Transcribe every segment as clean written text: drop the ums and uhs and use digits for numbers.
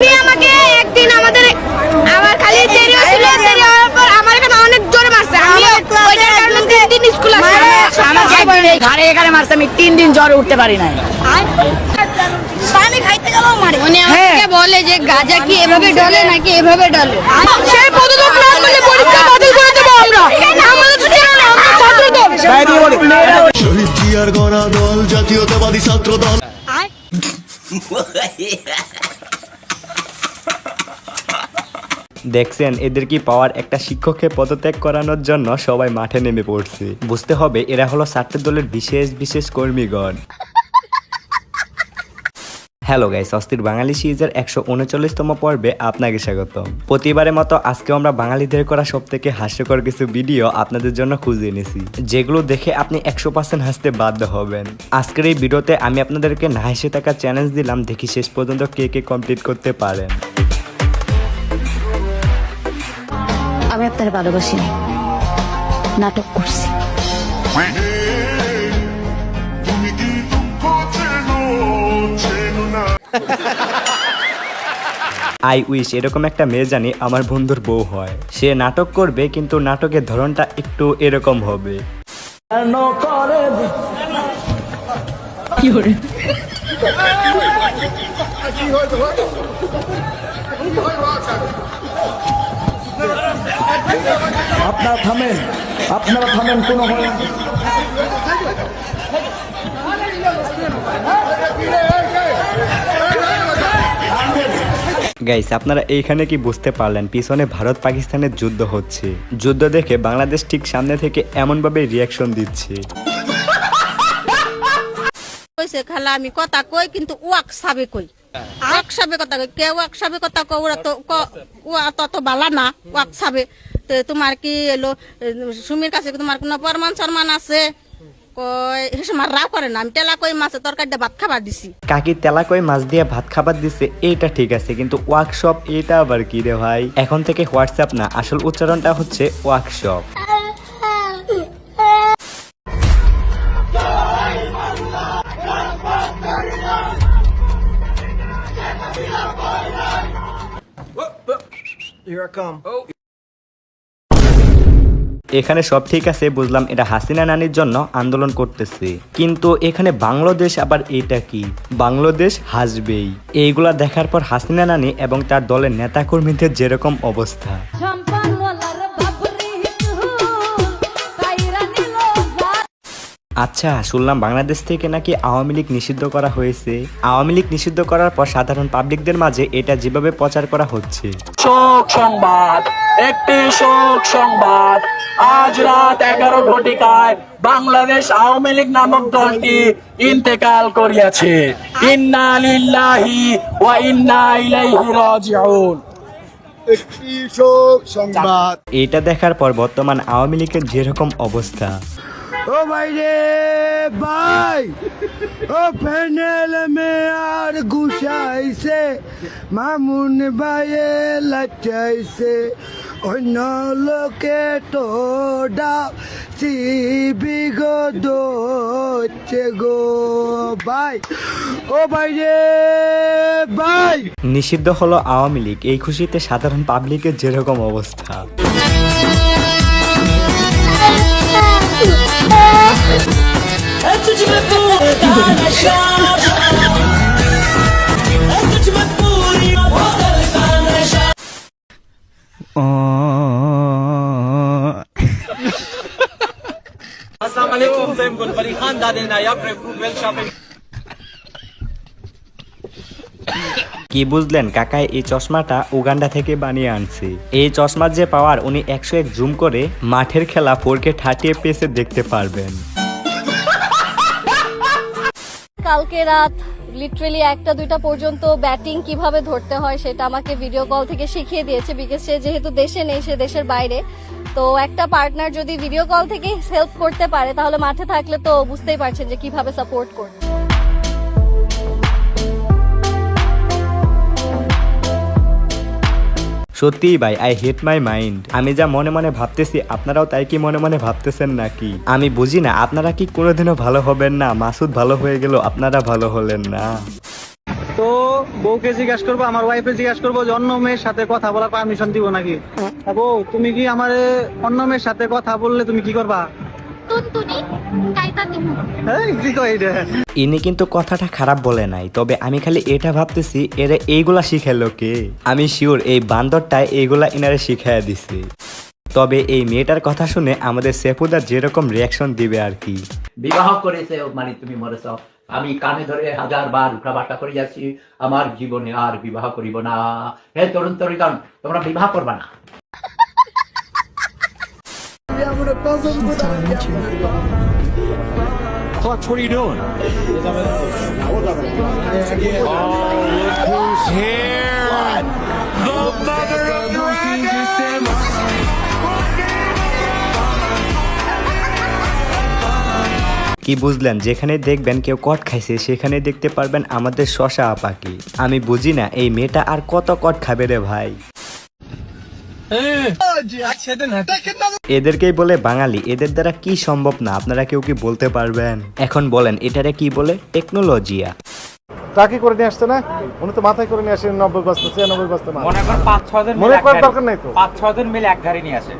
আমাকে একদিন আমার খালি দেরি হয়েছিল, দেরি হওয়ার পর আমার এখানে অনেক জোরে মারছে। আমি ওইটার কারণে 3 দিন স্কুল আসি না। আমার ঘাড়ে এখানে মারছে, আমি 3 দিন জ্বরে উঠতে পারি নাই। পানি খাইতে গেলেও মারে। উনি আমাকে বলে যে গাঁজা কি এভাবে ডলে নাকি এভাবে ডলে। সেই পদক্ষেপ না করলে পরীক্ষা বাতিল করে দেব আমরা। আমাদের ছাত্র দল শহীদ জিয়ার গড়া দল জাতীয়তাবাদী ছাত্র দল। দেখছেন এদের কি পাওয়ার, একটা শিক্ষককে পদত্যাগ করানোর জন্য সবাই মাঠে নেমে পড়ছে। বুঝতে হবে এরা হলো ছাত্র দলের বিশেষ কর্মীগণ। হ্যালো গাইস, অস্থির বাঙালি সিরিজের 139তম পর্বে আপনাকে স্বাগত। প্রতিবারের মতো আজকেও আমরা বাঙালিদের করা সব থেকে হাস্যকর কিছু ভিডিও আপনাদের জন্য খুঁজে এনেছি, যেগুলো দেখে আপনি 100% হাসতে বাধ্য হবেন। আজকের এই ভিডিওতে আমি আপনাদেরকে না হেসে থাকা চ্যালেঞ্জ দিলাম, দেখি শেষ পর্যন্ত কে কমপ্লিট করতে পারেন। আমি আপনার ভালোবাসি নাই, নাটক করছি। আই উইশ এরকম একটা মেয়ে জানি আমার বন্ধুর বউ হয়। সে নাটক করবে, কিন্তু নাটকের ধরনটা একটু এরকম হবে। আপনারা থামেন কোনো গাইস, আপনারা এইখানে কি বুঝতে পারলেন পিছনে ভারত পাকিস্তানের যুদ্ধ হচ্ছে। যুদ্ধ দেখে বাংলাদেশ ঠিক সামনে থেকে এমন ভাবে রিয়াকশন দিচ্ছে। কইছে খালা আমি কথা কই, কিন্তু ওয়াক সাবে কই, ওয়াক সাবে কথা কই। কে ওয়াক সাবে কথা কই? ওরা তো ওয়া তত বালা না ওয়াক সাবে। তো তোমার কি এলো সুমির কাছে তোমার কোনো প্রমাণ শর্মান আছে? কই হেসমার রাও করে না। আমি টেলা কই মাছে তরকারি দিয়ে ভাত খাবার দিছি। কাকি তেলা কই মাছ দিয়ে ভাত খাবার দিছে, এইটা ঠিক আছে, কিন্তু ওয়ার্কশপ এটা আবার কি রে ভাই? এখন থেকে হোয়াটসঅ্যাপ না, আসল উচ্চারণটা হচ্ছে ওয়ার্কশপ। এখানে সব ঠিক আছে, বুঝলাম এটা হাসিনা নানির জন্য আন্দোলন করতেছে, কিন্তু এখানে বাংলাদেশ আবার এটা কি? বাংলাদেশ হাসবেই। এইগুলা দেখার পর হাসিনা নানি এবং তার দলের নেতাকর্মীদের যেরকম অবস্থা। আচ্ছা, শুনলাম বাংলাদেশ থেকে নাকি আওয়ামী লীগ নিষিদ্ধ করা হয়েছে। আওয়ামী লীগ নিষিদ্ধ করার পর সাধারণ পাবলিকদের মাঝে এটা যেভাবে প্রচার করা হচ্ছে। শোক সংবাদ, একটি শোক সংবাদ। আজ রাত 11 ঘটিকায় বাংলাদেশ আওয়ামী লীগ নামক দলটি ইন্তেকাল করিয়াছে। ইন্না লিল্লাহি ওয়া ইন্না ইলাইহি রাজিউন। একটি শোক সংবাদ। এটা দেখার পর বর্তমান আওয়ামী লীগের যেরকম অবস্থা। ও ভাই রে ভাই, ও প্যানেল মে আর গুছাইছে, মামুন ভাইয়ে লাচাইছে, অন্য লোকে তো ডাকি বিগত হচ্ছে গো ভাই। ও ভাই রে ভাই, নিষিদ্ধ হলো আওয়ামী লীগ, এই খুশিতে সাধারণ পাবলিকের যেরকম অবস্থা। কি বুঝলেন কাকাই? এই চশমাটা উগান্ডা থেকে বানিয়ে আনছে। এই চশমার যে পাওয়ার, উনি 101 জুম করে মাঠের খেলা 4K 30 FPS দেখতে পারবেন। কালকে রাত লিটারেলি 1টা-2টা পর্যন্ত ব্যাটিং কিভাবে ধরতে হয় সেটা আমাকে ভিডিও কল থেকে শিখিয়ে দিয়েছে, বিকজ সে যেহেতু দেশে নেই, সে দেশের বাইরে। তো একটা পার্টনার যদি ভিডিও কল থেকে হেল্প করতে পারে, তাহলে মাঠে থাকলে তো বুঝতেই পারছেন যে কিভাবে সাপোর্ট করবে। সত্যি ভাই, আই হেট মাই মাইন্ড। আমি যা মনে মনে ভাবতেছি আপনারাও তাই কি মনে মনে ভাবতেছেন নাকি? আমি বুঝি না, আপনারা কি কোনোদিনও ভালো হবেন না? মাসুদ ভালো হয়ে গেল, আপনারা ভালো হলেন না। তো বউকে জিজ্ঞাসা করবো, আমার ওয়াইফে জিজ্ঞাসা করবো যে অন্য মেয়ের সাথে কথা বলার পারমিশন দিব নাকি। বউ, তুমি কি আমার অন্য মেয়ের সাথে কথা বললে তুমি কি করবা? কি কয় এটা? ইনি কিন্তু কথাটা খারাপ বলে নাই, তবে আমি খালি এটা ভাবতেছি এরা এইগুলা শিখাইলো কে। আমি শিওর এই বান্দরটাই এইগুলা ইনারে শিখাইয়া দিছে। তবে এই মেয়েটার কথা শুনে আমাদের সেফুদা যেরকম রিয়াকশন দিবে আর কি। বিবাহ করেছে মানে তুমি মরেছ, আমি কানে ধরে 1000 বার উঠা বাটা করে যাচ্ছি, আমার জীবনে আর বিবাহ করিব না। হে তরুণ তরুণ, তোমরা বিবাহ করবা না। Clutch, what are you doing? Oh, look who's here! The mother of dragons! কি বুঝলেন, যেখানে দেখবেন কেউ কট খাইছে সেখানে দেখতে পারবেন আমাদের শশা আপাকে। আমি বুঝি না এই মেয়েটা আর কত কট খাবে রে ভাই। এদেরকেই বলে বাঙালি, এদের দ্বারা কি সম্ভব না আপনারা কেউ কি বলতে পারবেন? এখন বলেন এটারে কি বলে? টেকনোলজিয়া। টাকি করে নিয়ে আসছে না, উনি তো মাথায় করে নিয়ে আসেন 90 বস্তা 96 বস্তা মাল। মনে করেন 5-6 জন মনে করার দরকার নাই তো, 5-6 জন মিলে এক গাড়ি নিয়ে আসে।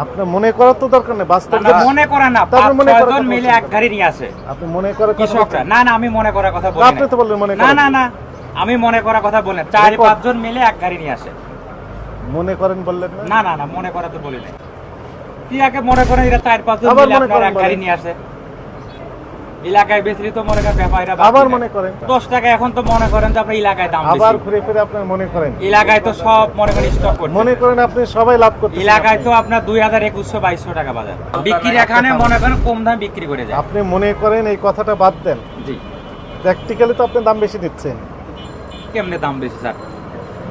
আপনি মনে করার তো দরকার নেই, বাস্তব মনে করা না, 5-6 জন মিলে এক গাড়ি নিয়ে আসে। আপনি মনে করার কথা কৃষকরা না, না আমি মনে করার কথা বলি না। আপনি তো বললেন মনে না না না, আমি মনে করার কথা বলি না। 4-5 জন মিলে এক গাড়ি নিয়ে আসে। মনে করেন বললেন না? না না না, মনে করা তো বলি না। কি আগে মনে করেন এরা 4-5 জন মিলে আপনারা এক গাড়ি নিয়ে আসে। এলাকায় বেশি তো মনে করেন ব্যাপারীরা আবার মনে করেন 10 টাকা, এখন তো মনে করেন যে আপনার এলাকায় দাম বেশি। আবার ঘুরে ফিরে আপনি মনে করেন এলাকায় তো সব মনে করেন স্টক করতে। মনে করেন আপনি সবাই লাভ করতে। এলাকায় তো আপনার 2100-2200 টাকা বাজার বিক্রি, এখানে মনে করেন কম দামে বিক্রি করে যায়। আপনি মনে করেন এই কথাটা বাদ দেন। জি, প্র্যাকটিক্যালি তো আপনি দাম বেশি দিচ্ছেন। কেমনে দাম বেশি স্যার?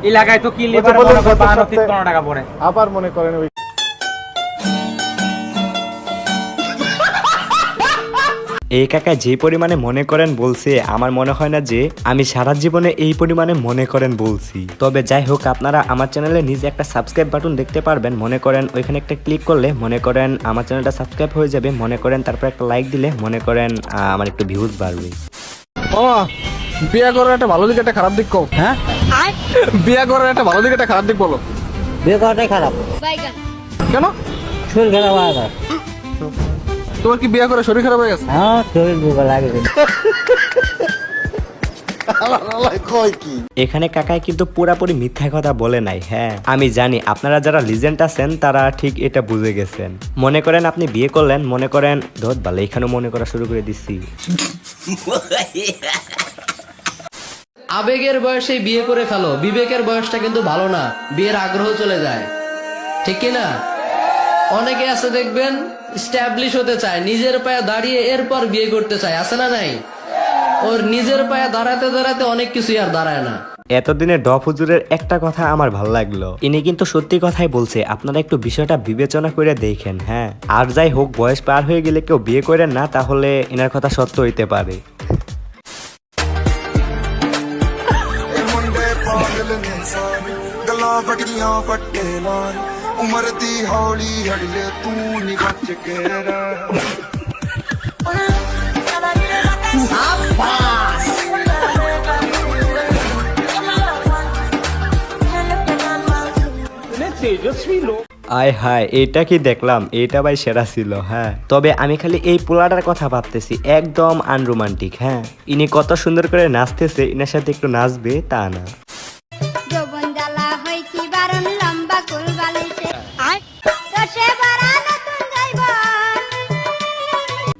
এলাকায় তো কি লিভার মনে করেন 52-53 টাকা পড়ে। আবার মনে করেন ওই এই কাকা যে পরিমাণে মনে করেন বলছে, আমার মনে হয় না যে আমি সারা জীবনে এই পরিমাণে মনে করেন বলছি। তবে যাই হোক, আপনারা আমার চ্যানেলে নিজে একটা সাবস্ক্রাইব বাটন দেখতে পারবেন। মনে করেন ওইখানে একটা ক্লিক করলে মনে করেন আমার চ্যানেলটা সাবস্ক্রাইব হয়ে যাবে। মনে করেন তারপর একটা লাইক দিলে মনে করেন আমার একটু ভিউজ বাড়বে। ও বিয়ে করার একটা ভালো দিক একটা খারাপ দিক কও। হ্যাঁ, বিয়ে করার একটা ভালো দিক একটা খারাপ দিক বলো। বিয়ে করাটাই খারাপ। কেন? শরীর খারাপ হয়ে গেছে। তোমার কি বিয়ে করে শরীর খারাপ হয়ে গেছে? হ্যাঁ, শরীর দুর্বল লাগে। এখানে কাকাই কিন্তু পুরাপুরি মিথ্যা কথা বলে নাই। হ্যাঁ, আমি জানি আপনারা যারা লিজেন্ড আছেন তারা ঠিক এটা বুঝে গেছেন। মনে করেন আপনি বিয়ে করলেন, মনে করেন ধর ভালো, এখানেও মনে করা শুরু করে দিচ্ছি। আবেগের বয়সে বিয়ে করে ফেলো, বিবেকের বয়সটা কিন্তু ভালো না, বিয়ের আগ্রহ চলে যায়, ঠিক কি না? অনেকে আছে দেখবেন স্ট্যাবলিশ হতে চায়, নিজের পায়ে দাঁড়িয়ে এরপর বিয়ে করতে চায়, আছে না নাই? ওর নিজের পায়ে দাঁড়াতে দাঁড়াতে অনেক কিছুই আর দাঁড়ায় না। এতদিনে ডফ হুজুরের একটা কথা আমার ভালো লাগলো, ইনি কিন্তু সত্যি কথাই বলছে। আপনারা একটু বিষয়টা বিবেচনা করে দেখেন। হ্যাঁ, আর যাই হোক, বয়স পার হয়ে গেলে কেউ বিয়ে করেন না, তাহলে এনার কথা সত্য হইতে পারে। ਉਮਰ ਦੀ ਹੌਲੀ ਹੜਲੇ ਤੂੰ ਨੀ ਬਚ ਕੇ আয় হায়, এটা কি দেখলাম, এটা ভাই সেরা ছিল। হ্যাঁ, তবে আমি খালি এই পোলাটার কথা ভাবতেছি, একদম আনরোমান্টিক। হ্যাঁ, ইনি কত সুন্দর করে নাচতেছে, ইনার সাথে একটু নাচবে তা না।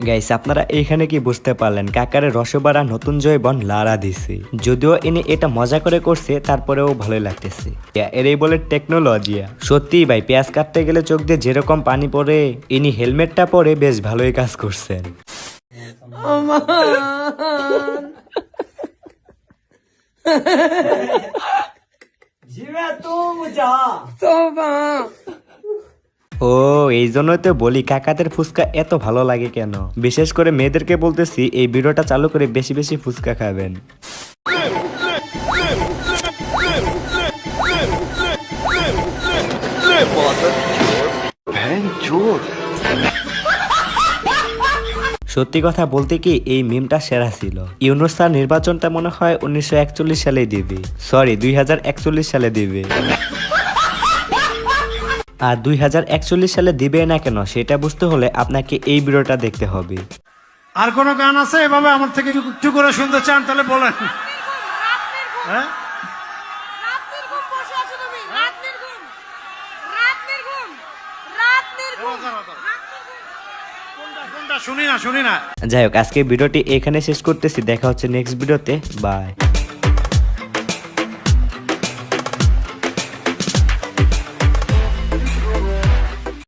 গাইস, আপনারা এইখানে কি বুঝতে পারলেন? কাকারে রসবাড়া নতুন জয়বন লারা দিছে। যদিও ইনি এটা মজা করে করছে, তারপরেও ভালোই লাগতেছে। এরই বলে টেকনোলজিয়া। সত্যি ভাই, পেঁয়াজ কাটতে গেলে চোখ দিয়ে যেরকম পানি পড়ে, ইনি হেলমেটটা পরে বেশ ভালোই কাজ করছেন। ও, এই জন্যই তো বলি কাকাদের ফুচকা এত ভালো লাগে কেন। বিশেষ করে মেয়েদেরকে বলতেছি, এই ভিডিওটা চালু করে বেশি বেশি ফুচকা খাবেন। সত্যি কথা বলতে কি এই মিমটা সেরা ছিল। ইউনূস স্যার নির্বাচনটা মনে হয় 1941 সালে দিবে, সরি 2041 সালে দিবে। আর 2041 সালে দিবে না কেন সেটা বুঝতে হলে আপনাকে এই ভিডিওটা দেখতে হবে। আর কোন গান আছে এভাবে আমার থেকে একটু করে শুনতে চান তাহলে বলেন। হ্যাঁ শুনি না। যাই হোক, আজকে ভিডিওটি এখানে শেষ করতেছি, দেখা হচ্ছে নেক্সট ভিডিওতে, বাই।